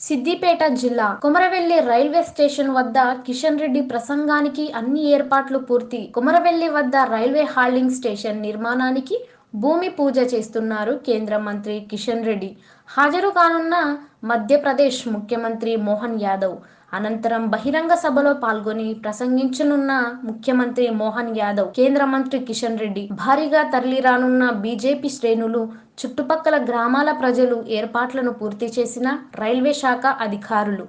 సిద్దిపేట జిల్లా Komaravelli railway station వద్ద కిషన్ రెడ్డి ప్రసంగానికి అన్ని ఏర్పాట్లు పూర్తి. కొమరవెల్లి వద్ద రైల్వే హాల్టింగ్ స్టేషన్ నిర్మాణానికి భూమి పూజ చేస్తున్నారు కేంద్ర మంత్రి కిషన్ రెడ్డి. హాజరు కానున్న మధ్యప్రదేశ్ ముఖ్యమంత్రి మోహన్ యాదవ్. అనంతరం బహిరంగ సభలో పాల్గొని ప్రసంగించనున్న ముఖ్యమంత్రి మోహన్ యాదవ్, కేంద్ర మంత్రి కిషన్ రెడ్డి. భారీగా తరలిరానున్న బీజేపీ శ్రేణులు, చుట్టుపక్కల గ్రామాల ప్రజలు ఏర్పాట్లను పూర్తి చేసిన రైల్వే శాఖ అధికారులు.